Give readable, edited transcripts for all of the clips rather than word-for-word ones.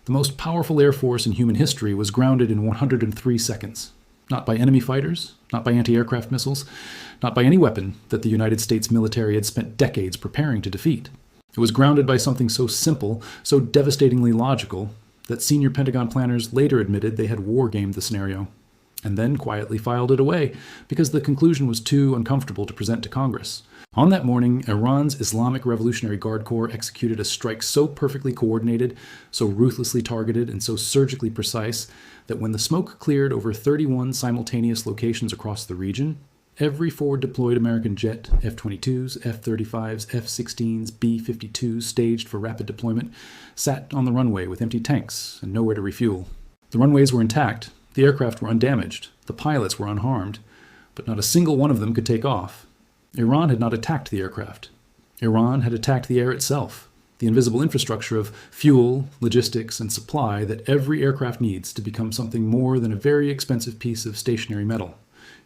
The most powerful air force in human history was grounded in 103 seconds. Not by enemy fighters, not by anti-aircraft missiles, not by any weapon that the United States military had spent decades preparing to defeat. It was grounded by something so simple, so devastatingly logical, that senior Pentagon planners later admitted they had war-gamed the scenario, and then quietly filed it away because the conclusion was too uncomfortable to present to Congress. On that morning, Iran's Islamic Revolutionary Guard Corps executed a strike so perfectly coordinated, so ruthlessly targeted, and so surgically precise that when the smoke cleared over 31 simultaneous locations across the region, every forward-deployed American jet, F-22s, F-35s, F-16s, B-52s staged for rapid deployment, sat on the runway with empty tanks and nowhere to refuel. The runways were intact, the aircraft were undamaged, the pilots were unharmed, but not a single one of them could take off. Iran had not attacked the aircraft. Iran had attacked the air itself, the invisible infrastructure of fuel, logistics, and supply that every aircraft needs to become something more than a very expensive piece of stationary metal.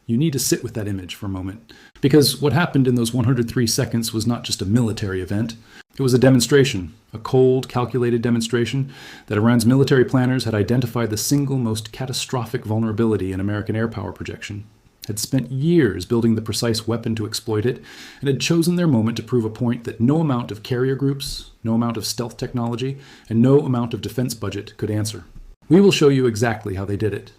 You need to sit with that image for a moment, because what happened in those 103 seconds was not just a military event. It was a demonstration, a cold, calculated demonstration that Iran's military planners had identified the single most catastrophic vulnerability in American air power projection, had spent years building the precise weapon to exploit it, and had chosen their moment to prove a point that no amount of carrier groups, no amount of stealth technology, and no amount of defense budget could answer. We will show you exactly how they did it.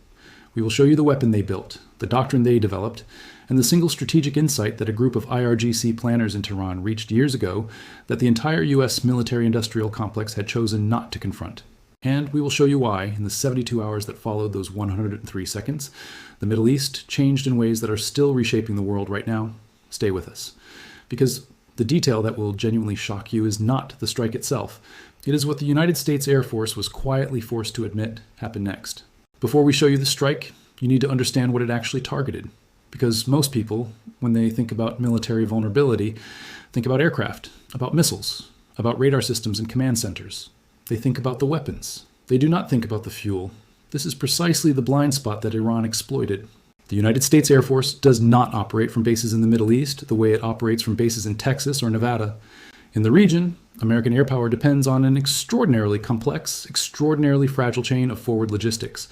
We will show you the weapon they built, the doctrine they developed, and the single strategic insight that a group of IRGC planners in Tehran reached years ago that the entire U.S. military-industrial complex had chosen not to confront. And we will show you why, in the 72 hours that followed those 103 seconds, the Middle East changed in ways that are still reshaping the world right now. Stay with us. Because the detail that will genuinely shock you is not the strike itself. It is what the United States Air Force was quietly forced to admit happened next. Before we show you the strike, you need to understand what it actually targeted. Because most people, when they think about military vulnerability, think about aircraft, about missiles, about radar systems and command centers. They think about the weapons. They do not think about the fuel. This is precisely the blind spot that Iran exploited. The United States Air Force does not operate from bases in the Middle East the way it operates from bases in Texas or Nevada. In the region, American air power depends on an extraordinarily complex, extraordinarily fragile chain of forward logistics.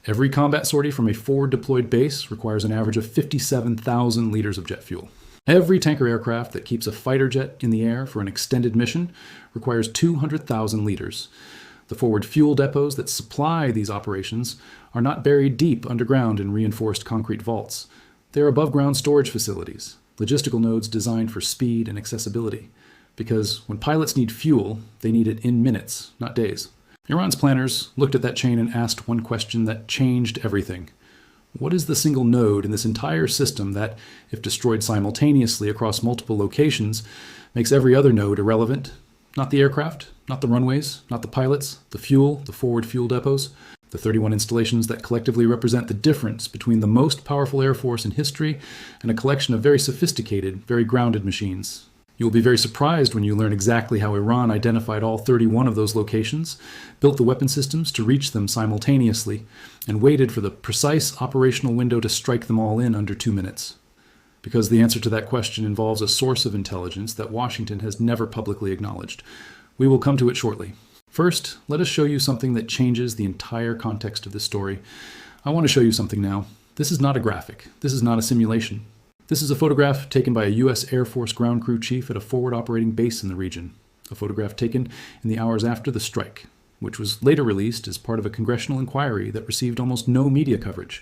Every combat sortie from a forward-deployed base requires an average of 57,000 liters of jet fuel. Every tanker aircraft that keeps a fighter jet in the air for an extended mission requires 200,000 liters. The forward fuel depots that supply these operations are not buried deep underground in reinforced concrete vaults. They are above-ground storage facilities, logistical nodes designed for speed and accessibility. Because when pilots need fuel, they need it in minutes, not days. Iran's planners looked at that chain and asked one question that changed everything. What is the single node in this entire system that, if destroyed simultaneously across multiple locations, makes every other node irrelevant? Not the aircraft, not the runways, not the pilots, the fuel, the forward fuel depots, the 31 installations that collectively represent the difference between the most powerful air force in history and a collection of very sophisticated, very grounded machines. You will be very surprised when you learn exactly how Iran identified all 31 of those locations, built the weapon systems to reach them simultaneously, and waited for the precise operational window to strike them all in under 2 minutes. Because the answer to that question involves a source of intelligence that Washington has never publicly acknowledged. We will come to it shortly. First, let us show you something that changes the entire context of this story. I want to show you something now. This is not a graphic. This is not a simulation. This is a photograph taken by a U.S. Air Force ground crew chief at a forward operating base in the region. A photograph taken in the hours after the strike, which was later released as part of a congressional inquiry that received almost no media coverage.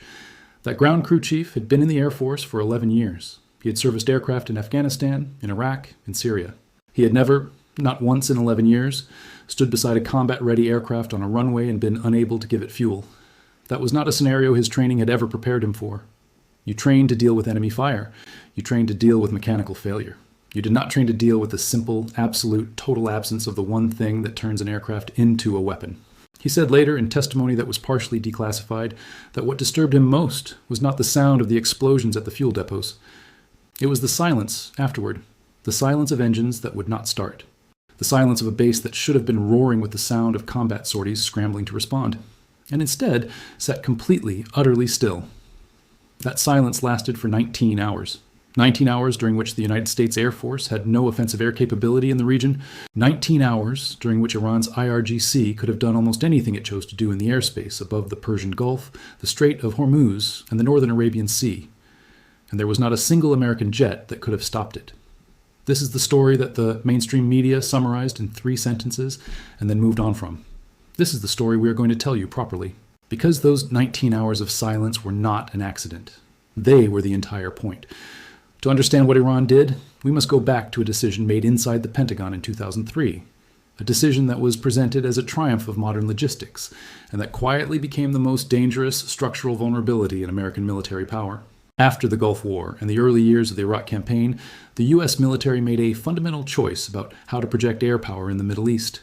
That ground crew chief had been in the Air Force for 11 years. He had serviced aircraft in Afghanistan, in Iraq, and Syria. He had never, not once in 11 years, stood beside a combat-ready aircraft on a runway and been unable to give it fuel. That was not a scenario his training had ever prepared him for. You trained to deal with enemy fire. You trained to deal with mechanical failure. You did not train to deal with the simple, absolute, total absence of the one thing that turns an aircraft into a weapon. He said later, in testimony that was partially declassified, that what disturbed him most was not the sound of the explosions at the fuel depots. It was the silence afterward, the silence of engines that would not start, the silence of a base that should have been roaring with the sound of combat sorties scrambling to respond, and instead sat completely, utterly still. That silence lasted for 19 hours. 19 hours during which the United States Air Force had no offensive air capability in the region. 19 hours during which Iran's IRGC could have done almost anything it chose to do in the airspace above the Persian Gulf, the Strait of Hormuz, and the northern Arabian Sea. And there was not a single American jet that could have stopped it. This is the story that the mainstream media summarized in 3 sentences and then moved on from. This is the story we are going to tell you properly. Because those 19 hours of silence were not an accident. They were the entire point. To understand what Iran did, we must go back to a decision made inside the Pentagon in 2003. A decision that was presented as a triumph of modern logistics, and that quietly became the most dangerous structural vulnerability in American military power. After the Gulf War and the early years of the Iraq campaign, the U.S. military made a fundamental choice about how to project air power in the Middle East.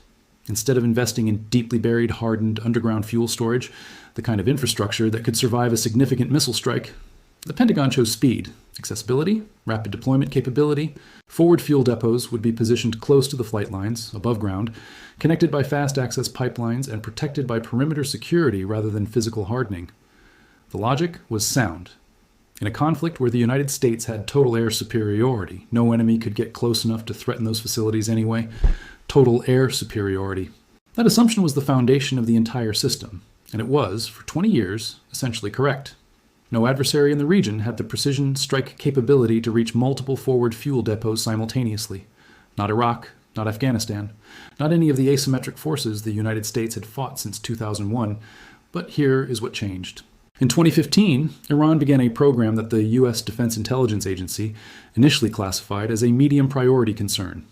Instead of investing in deeply buried, hardened underground fuel storage, the kind of infrastructure that could survive a significant missile strike, the Pentagon chose speed, accessibility, rapid deployment capability. Forward fuel depots would be positioned close to the flight lines, above ground, connected by fast access pipelines and protected by perimeter security rather than physical hardening. The logic was sound. In a conflict where the United States had total air superiority, no enemy could get close enough to threaten those facilities anyway. Total air superiority. That assumption was the foundation of the entire system, and it was, for 20 years, essentially correct. No adversary in the region had the precision strike capability to reach multiple forward fuel depots simultaneously. Not Iraq, not Afghanistan, not any of the asymmetric forces the United States had fought since 2001, but here is what changed. In 2015, Iran began a program that the U.S. Defense Intelligence Agency initially classified as a medium priority concern.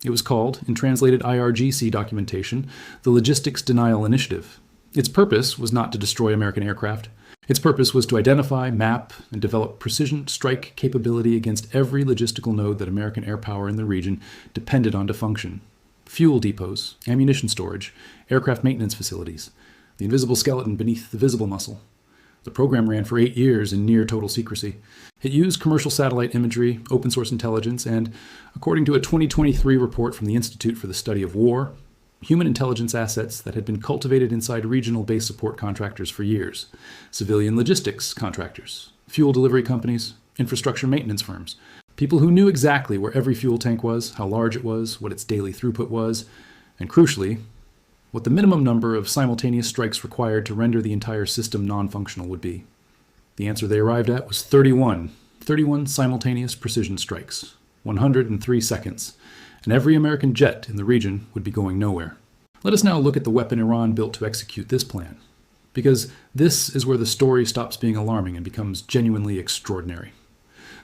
It was called, in translated IRGC documentation, the Logistics Denial Initiative. Its purpose was not to destroy American aircraft. Its purpose was to identify, map, and develop precision strike capability against every logistical node that American air power in the region depended on to function. Fuel depots, ammunition storage, aircraft maintenance facilities, the invisible skeleton beneath the visible muscle. The program ran for 8 years in near total secrecy. It used commercial satellite imagery, open source intelligence, and, according to a 2023 report from the Institute for the Study of War, human intelligence assets that had been cultivated inside regional base support contractors for years, civilian logistics contractors, fuel delivery companies, infrastructure maintenance firms, people who knew exactly where every fuel tank was, how large it was, what its daily throughput was, and crucially, what the minimum number of simultaneous strikes required to render the entire system non-functional would be. The answer they arrived at was 31 simultaneous precision strikes, 103 seconds, and every American jet in the region would be going nowhere. Let us now look at the weapon Iran built to execute this plan, because this is where the story stops being alarming and becomes genuinely extraordinary.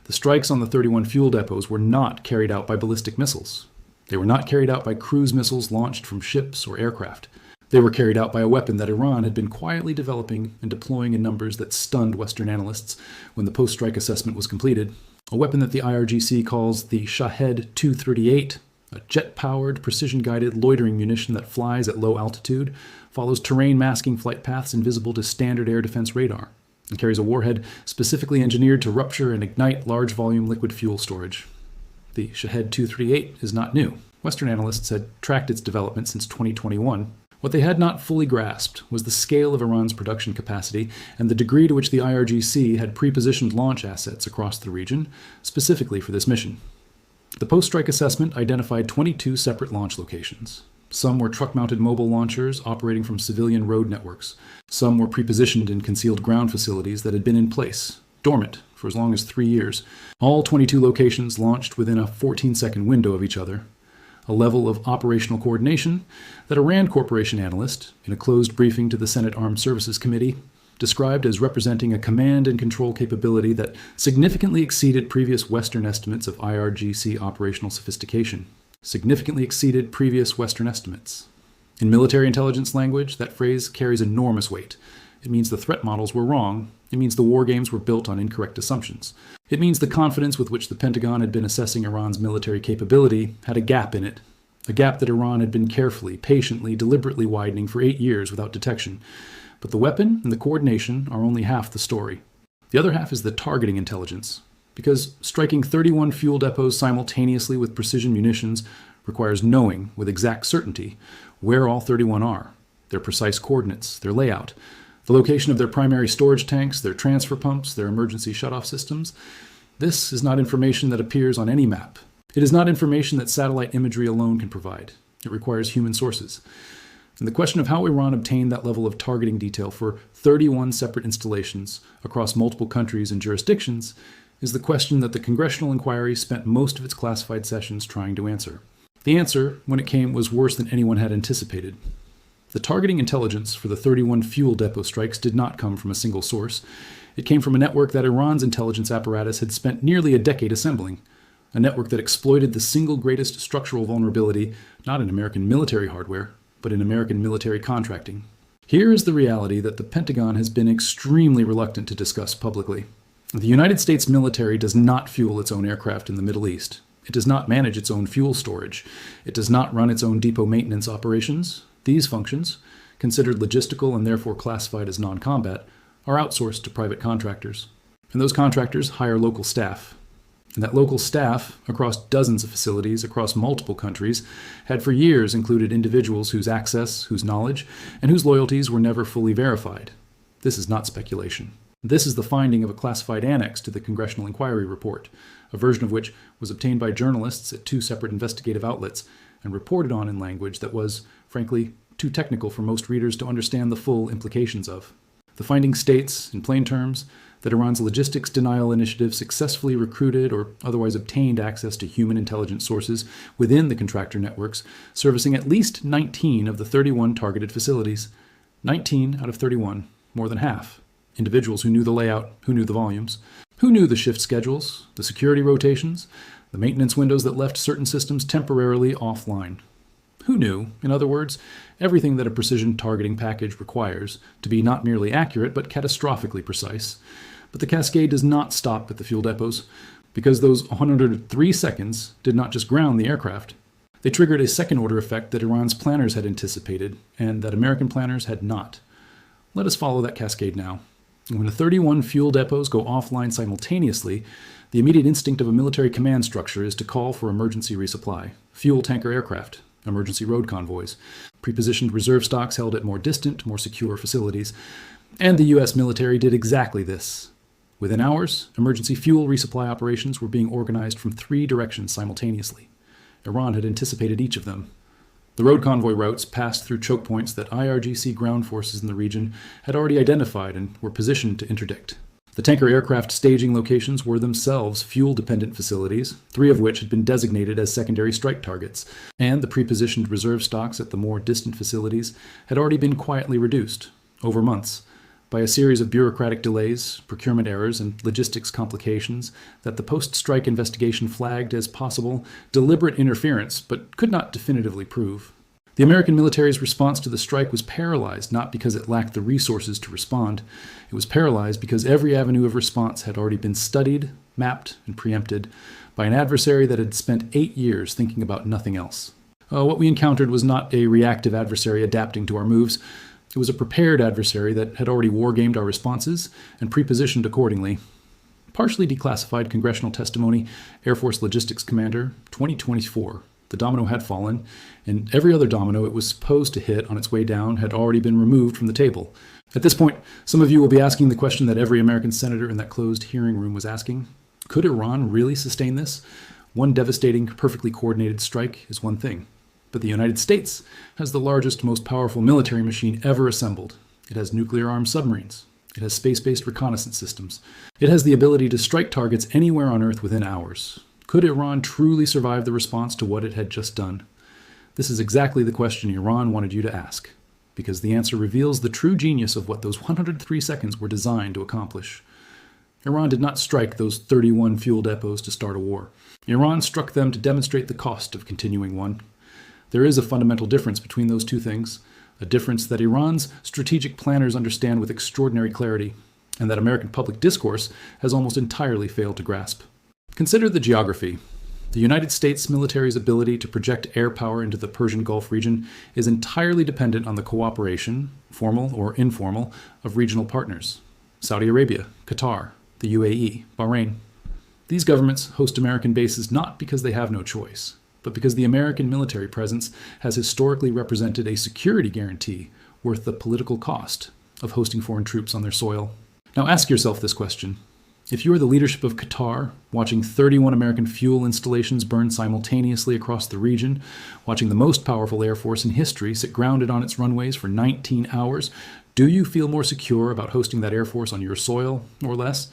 The strikes on the 31 fuel depots were not carried out by ballistic missiles. They were not carried out by cruise missiles launched from ships or aircraft. They were carried out by a weapon that Iran had been quietly developing and deploying in numbers that stunned Western analysts when the post-strike assessment was completed. A weapon that the IRGC calls the Shahed 238, a jet-powered, precision-guided loitering munition that flies at low altitude, follows terrain masking flight paths invisible to standard air defense radar, and carries a warhead specifically engineered to rupture and ignite large-volume liquid fuel storage. The Shahed 238 is not new. Western analysts had tracked its development since 2021. What they had not fully grasped was the scale of Iran's production capacity and the degree to which the IRGC had pre-positioned launch assets across the region, specifically for this mission. The post-strike assessment identified 22 separate launch locations. Some were truck-mounted mobile launchers operating from civilian road networks. Some were pre-positioned in concealed ground facilities that had been in place, dormant, for as long as 3 years. All 22 locations launched within a 14-second window of each other, a level of operational coordination that a RAND Corporation analyst, in a closed briefing to the Senate Armed Services Committee, described as representing a command and control capability that significantly exceeded previous Western estimates of IRGC operational sophistication. Significantly exceeded previous Western estimates. In military intelligence language, that phrase carries enormous weight. It means the threat models were wrong. It means the war games were built on incorrect assumptions. It means the confidence with which the Pentagon had been assessing Iran's military capability had a gap in it. A gap that Iran had been carefully, patiently, deliberately widening for 8 years without detection. But the weapon and the coordination are only half the story. The other half is the targeting intelligence. Because striking 31 fuel depots simultaneously with precision munitions requires knowing with exact certainty where all 31 are, their precise coordinates, their layout, the location of their primary storage tanks, their transfer pumps, their emergency shutoff systems. This is not information that appears on any map. It is not information that satellite imagery alone can provide. It requires human sources. And the question of how Iran obtained that level of targeting detail for 31 separate installations across multiple countries and jurisdictions is the question that the congressional inquiry spent most of its classified sessions trying to answer. The answer, when it came, was worse than anyone had anticipated. The targeting intelligence for the 31 fuel depot strikes did not come from a single source. It came from a network that Iran's intelligence apparatus had spent nearly a decade assembling, a network that exploited the single greatest structural vulnerability, not in American military hardware, but in American military contracting. Here is the reality that the Pentagon has been extremely reluctant to discuss publicly. The United States military does not fuel its own aircraft in the Middle East. It does not manage its own fuel storage. It does not run its own depot maintenance operations. These functions, considered logistical and therefore classified as non-combat, are outsourced to private contractors. And those contractors hire local staff. And that local staff, across dozens of facilities across multiple countries, had for years included individuals whose access, whose knowledge, and whose loyalties were never fully verified. This is not speculation. This is the finding of a classified annex to the Congressional Inquiry Report, a version of which was obtained by journalists at 2 separate investigative outlets and reported on in language that was, frankly, too technical for most readers to understand the full implications of. The finding states, in plain terms, that Iran's logistics denial initiative successfully recruited or otherwise obtained access to human intelligence sources within the contractor networks, servicing at least 19 of the 31 targeted facilities. 19 out of 31, more than half. Individuals who knew the layout, who knew the volumes, who knew the shift schedules, the security rotations, the maintenance windows that left certain systems temporarily offline. Who knew, in other words, everything that a precision targeting package requires to be not merely accurate but catastrophically precise. But the cascade does not stop at the fuel depots, because those 103 seconds did not just ground the aircraft. They triggered a second-order effect that Iran's planners had anticipated and that American planners had not. Let us follow that cascade now. When the 31 fuel depots go offline simultaneously, the immediate instinct of a military command structure is to call for emergency resupply, fuel tanker aircraft, emergency road convoys, prepositioned reserve stocks held at more distant, more secure facilities. And the U.S. military did exactly this. Within hours, emergency fuel resupply operations were being organized from 3 directions simultaneously. Iran had anticipated each of them. The road convoy routes passed through choke points that IRGC ground forces in the region had already identified and were positioned to interdict. The tanker aircraft staging locations were themselves fuel-dependent facilities, 3 of which had been designated as secondary strike targets, and the prepositioned reserve stocks at the more distant facilities had already been quietly reduced, over months, by a series of bureaucratic delays, procurement errors, and logistics complications that the post-strike investigation flagged as possible deliberate interference, but could not definitively prove. The American military's response to the strike was paralyzed, not because it lacked the resources to respond. It was paralyzed because every avenue of response had already been studied, mapped, and preempted by an adversary that had spent 8 years thinking about nothing else. What we encountered was not a reactive adversary adapting to our moves. It was a prepared adversary that had already wargamed our responses and prepositioned accordingly. Partially declassified congressional testimony, Air Force Logistics Commander, 2024. The domino had fallen, and every other domino it was supposed to hit on its way down had already been removed from the table. At this point, some of you will be asking the question that every American senator in that closed hearing room was asking. Could Iran really sustain this? One devastating, perfectly coordinated strike is one thing. But the United States has the largest, most powerful military machine ever assembled. It has nuclear-armed submarines. It has space-based reconnaissance systems. It has the ability to strike targets anywhere on Earth within hours. Could Iran truly survive the response to what it had just done? This is exactly the question Iran wanted you to ask, because the answer reveals the true genius of what those 103 seconds were designed to accomplish. Iran did not strike those 31 fuel depots to start a war. Iran struck them to demonstrate the cost of continuing one. There is a fundamental difference between those two things, a difference that Iran's strategic planners understand with extraordinary clarity, and that American public discourse has almost entirely failed to grasp. Consider the geography. The United States military's ability to project air power into the Persian Gulf region is entirely dependent on the cooperation, formal or informal, of regional partners. Saudi Arabia, Qatar, the UAE, Bahrain. These governments host American bases not because they have no choice, but because the American military presence has historically represented a security guarantee worth the political cost of hosting foreign troops on their soil. Now ask yourself this question. If you are the leadership of Qatar, watching 31 American fuel installations burn simultaneously across the region, watching the most powerful air force in history sit grounded on its runways for 19 hours, do you feel more secure about hosting that air force on your soil, or less?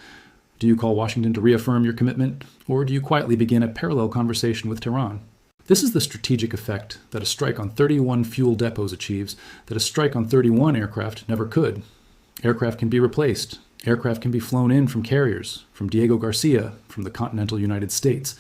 Do you call Washington to reaffirm your commitment, or do you quietly begin a parallel conversation with Tehran? This is the strategic effect that a strike on 31 fuel depots achieves that a strike on 31 aircraft never could. Aircraft can be replaced. Aircraft can be flown in from carriers, from Diego Garcia, from the continental United States.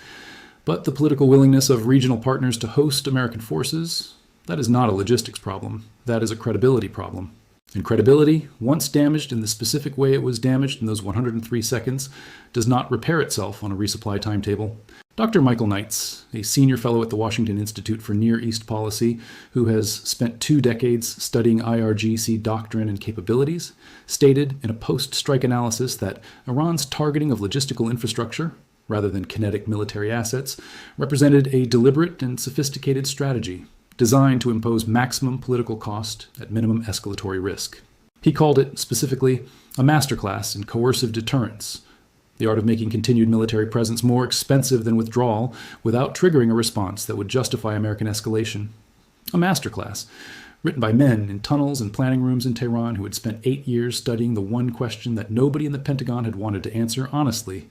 But the political willingness of regional partners to host American forces, that is not a logistics problem. That is a credibility problem. And credibility, once damaged in the specific way it was damaged in those 103 seconds, does not repair itself on a resupply timetable. Dr. Michael Knights, a senior fellow at the Washington Institute for Near East Policy, who has spent 2 decades studying IRGC doctrine and capabilities, stated in a post-strike analysis that Iran's targeting of logistical infrastructure, rather than kinetic military assets, represented a deliberate and sophisticated strategy designed to impose maximum political cost at minimum escalatory risk. He called it, specifically, a masterclass in coercive deterrence, the art of making continued military presence more expensive than withdrawal without triggering a response that would justify American escalation. A masterclass, written by men in tunnels and planning rooms in Tehran who had spent 8 years studying the one question that nobody in the Pentagon had wanted to answer honestly: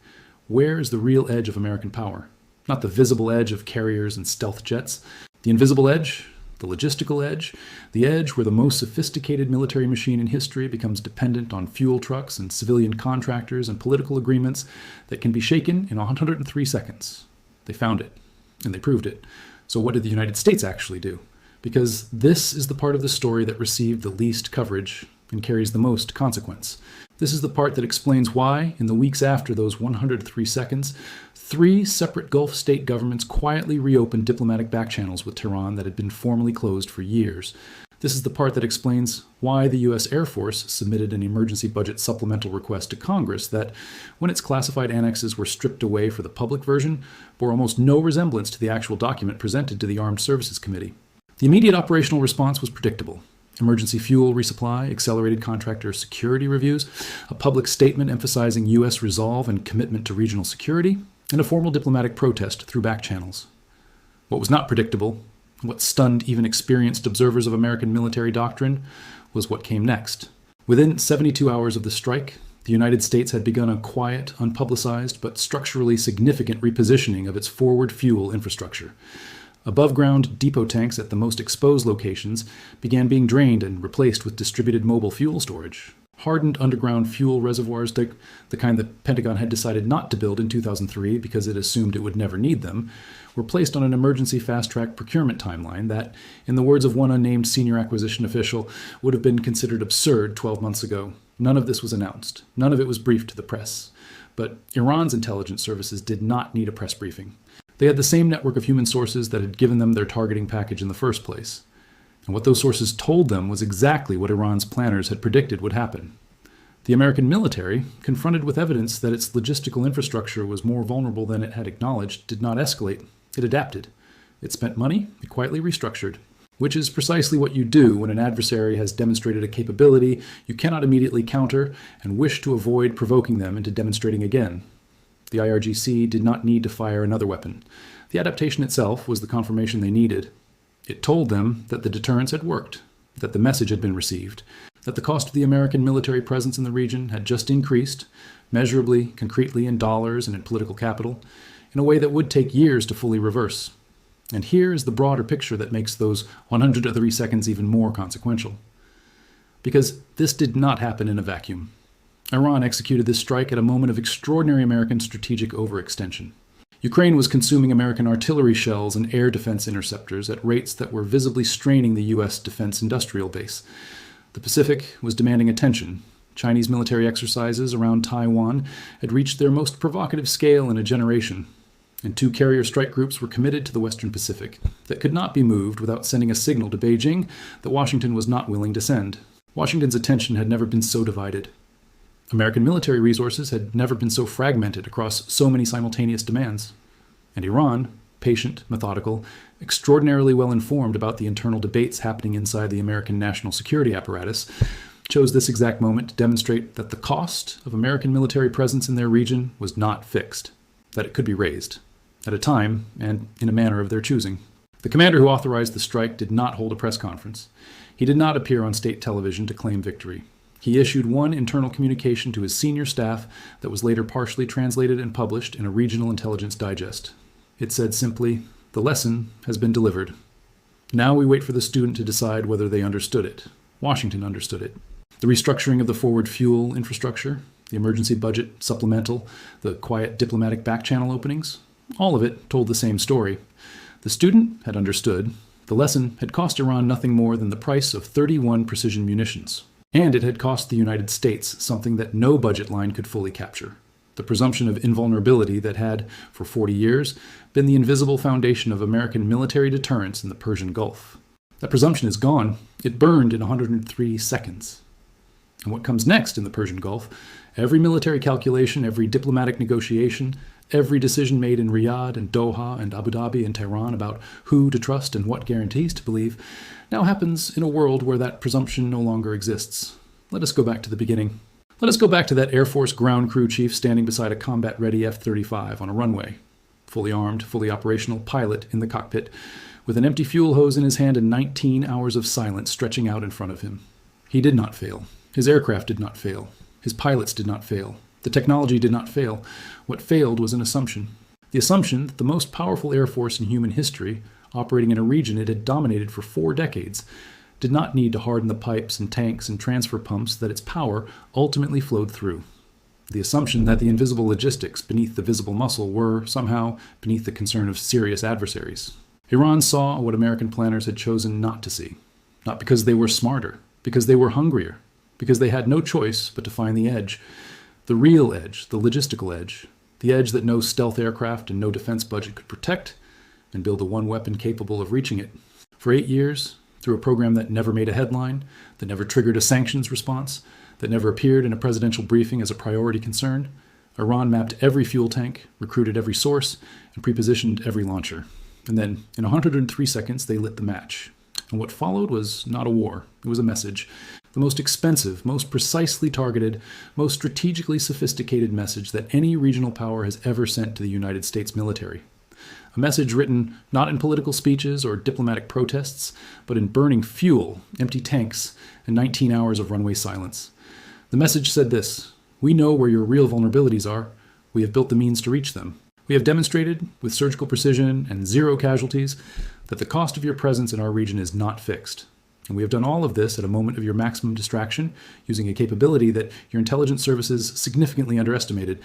where is the real edge of American power? Not the visible edge of carriers and stealth jets. The invisible edge, the logistical edge, the edge where the most sophisticated military machine in history becomes dependent on fuel trucks and civilian contractors and political agreements that can be shaken in 103 seconds. They found it, and they proved it. So what did the United States actually do? Because this is the part of the story that received the least coverage and carries the most consequence. This is the part that explains why, in the weeks after those 103 seconds, 3 separate Gulf state governments quietly reopened diplomatic backchannels with Tehran that had been formally closed for years. This is the part that explains why the U.S. Air Force submitted an emergency budget supplemental request to Congress that, when its classified annexes were stripped away for the public version, bore almost no resemblance to the actual document presented to the Armed Services Committee. The immediate operational response was predictable. Emergency fuel resupply, accelerated contractor security reviews, a public statement emphasizing U.S. resolve and commitment to regional security, and a formal diplomatic protest through back channels. What was not predictable, what stunned even experienced observers of American military doctrine, was what came next. Within 72 hours of the strike, the United States had begun a quiet, unpublicized, but structurally significant repositioning of its forward fuel infrastructure. Above-ground depot tanks at the most exposed locations began being drained and replaced with distributed mobile fuel storage. Hardened underground fuel reservoirs, the kind the Pentagon had decided not to build in 2003 because it assumed it would never need them, were placed on an emergency fast-track procurement timeline that, in the words of one unnamed senior acquisition official, would have been considered absurd 12 months ago. None of this was announced. None of it was briefed to the press. But Iran's intelligence services did not need a press briefing. They had the same network of human sources that had given them their targeting package in the first place. And what those sources told them was exactly what Iran's planners had predicted would happen. The American military, confronted with evidence that its logistical infrastructure was more vulnerable than it had acknowledged, did not escalate. It adapted. It spent money, it quietly restructured. Which is precisely what you do when an adversary has demonstrated a capability you cannot immediately counter and wish to avoid provoking them into demonstrating again. The IRGC did not need to fire another weapon. The adaptation itself was the confirmation they needed. It told them that the deterrence had worked, that the message had been received, that the cost of the American military presence in the region had just increased, measurably, concretely in dollars and in political capital, in a way that would take years to fully reverse. And here is the broader picture that makes those 103 seconds even more consequential. Because this did not happen in a vacuum. Iran executed this strike at a moment of extraordinary American strategic overextension. Ukraine was consuming American artillery shells and air defense interceptors at rates that were visibly straining the U.S. defense industrial base. The Pacific was demanding attention. Chinese military exercises around Taiwan had reached their most provocative scale in a generation, and 2 carrier strike groups were committed to the Western Pacific that could not be moved without sending a signal to Beijing that Washington was not willing to send. Washington's attention had never been so divided. American military resources had never been so fragmented across so many simultaneous demands. And Iran, patient, methodical, extraordinarily well informed about the internal debates happening inside the American national security apparatus, chose this exact moment to demonstrate that the cost of American military presence in their region was not fixed, that it could be raised, at a time and in a manner of their choosing. The commander who authorized the strike did not hold a press conference. He did not appear on state television to claim victory. He issued one internal communication to his senior staff that was later partially translated and published in a regional intelligence digest. It said simply, "The lesson has been delivered. Now we wait for the student to decide whether they understood it." Washington understood it. The restructuring of the forward fuel infrastructure, the emergency budget supplemental, the quiet diplomatic back-channel openings, all of it told the same story. The student had understood. The lesson had cost Iran nothing more than the price of 31 precision munitions. And it had cost the United States something that no budget line could fully capture: the presumption of invulnerability that had, for 40 years, been the invisible foundation of American military deterrence in the Persian Gulf. That presumption is gone. It burned in 103 seconds. And what comes next in the Persian Gulf? Every military calculation, every diplomatic negotiation, every decision made in Riyadh and Doha and Abu Dhabi and Tehran about who to trust and what guarantees to believe now happens in a world where that presumption no longer exists. Let us go back to the beginning. Let us go back to that Air Force ground crew chief standing beside a combat-ready F-35 on a runway. Fully armed, fully operational pilot in the cockpit, with an empty fuel hose in his hand and 19 hours of silence stretching out in front of him. He did not fail. His aircraft did not fail. His pilots did not fail. The technology did not fail. What failed was an assumption. The assumption that the most powerful air force in human history, operating in a region it had dominated for 4 decades, did not need to harden the pipes and tanks and transfer pumps that its power ultimately flowed through. The assumption that the invisible logistics beneath the visible muscle were, somehow, beneath the concern of serious adversaries. Iran saw what American planners had chosen not to see. Not because they were smarter, because they were hungrier, because they had no choice but to find the edge. The real edge, the logistical edge, the edge that no stealth aircraft and no defense budget could protect, and build a one weapon capable of reaching it. For 8 years, through a program that never made a headline, that never triggered a sanctions response, that never appeared in a presidential briefing as a priority concern, Iran mapped every fuel tank, recruited every source, and prepositioned every launcher. And then, in 103 seconds, they lit the match. And what followed was not a war, it was a message. The most expensive, most precisely targeted, most strategically sophisticated message that any regional power has ever sent to the United States military. A message written not in political speeches or diplomatic protests, but in burning fuel, empty tanks, and 19 hours of runway silence. The message said this: "We know where your real vulnerabilities are. We have built the means to reach them. We have demonstrated, with surgical precision and 0 casualties, that the cost of your presence in our region is not fixed. And we have done all of this at a moment of your maximum distraction, using a capability that your intelligence services significantly underestimated,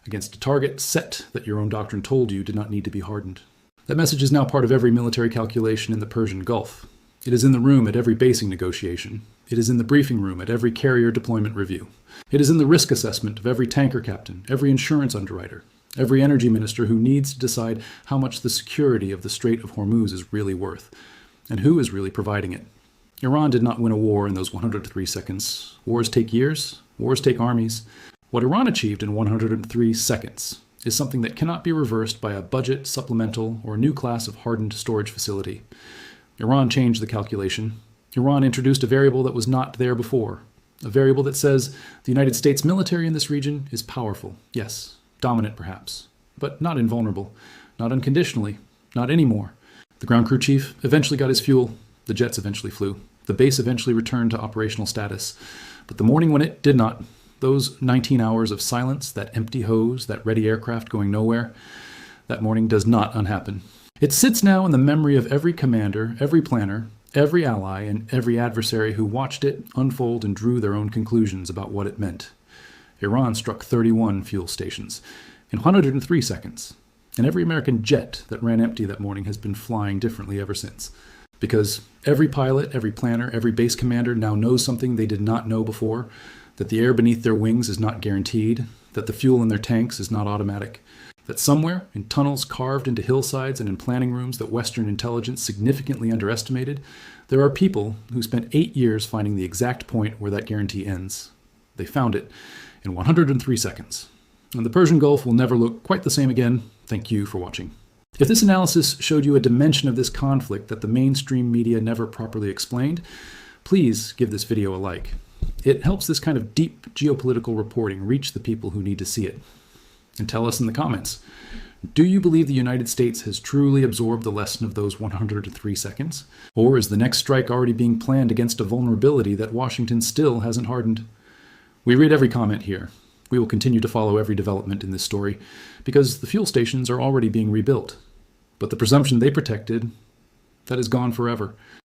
against a target set that your own doctrine told you did not need to be hardened." That message is now part of every military calculation in the Persian Gulf. It is in the room at every basing negotiation. It is in the briefing room at every carrier deployment review. It is in the risk assessment of every tanker captain, every insurance underwriter, every energy minister who needs to decide how much the security of the Strait of Hormuz is really worth, and who is really providing it. Iran did not win a war in those 103 seconds. Wars take years. Wars take armies. What Iran achieved in 103 seconds is something that cannot be reversed by a budget, supplemental, or a new class of hardened storage facility. Iran changed the calculation. Iran introduced a variable that was not there before. A variable that says the United States military in this region is powerful, yes, dominant perhaps, but not invulnerable, not unconditionally, not anymore. The ground crew chief eventually got his fuel. The jets eventually flew. The base eventually returned to operational status. But the morning when it did not, those 19 hours of silence, that empty hose, that ready aircraft going nowhere, that morning does not unhappen. It sits now in the memory of every commander, every planner, every ally, and every adversary who watched it unfold and drew their own conclusions about what it meant. Iran struck 31 fuel stations in 103 seconds, and every American jet that ran empty that morning has been flying differently ever since. Because every pilot, every planner, every base commander now knows something they did not know before, that the air beneath their wings is not guaranteed, that the fuel in their tanks is not automatic, that somewhere, in tunnels carved into hillsides and in planning rooms that Western intelligence significantly underestimated, there are people who spent 8 years finding the exact point where that guarantee ends. They found it in 103 seconds. And the Persian Gulf will never look quite the same again. Thank you for watching. If this analysis showed you a dimension of this conflict that the mainstream media never properly explained, please give this video a like. It helps this kind of deep geopolitical reporting reach the people who need to see it. And tell us in the comments, do you believe the United States has truly absorbed the lesson of those 103 seconds? Or is the next strike already being planned against a vulnerability that Washington still hasn't hardened? We read every comment here. We will continue to follow every development in this story, because the fuel stations are already being rebuilt. But the presumption they protected, that is gone forever.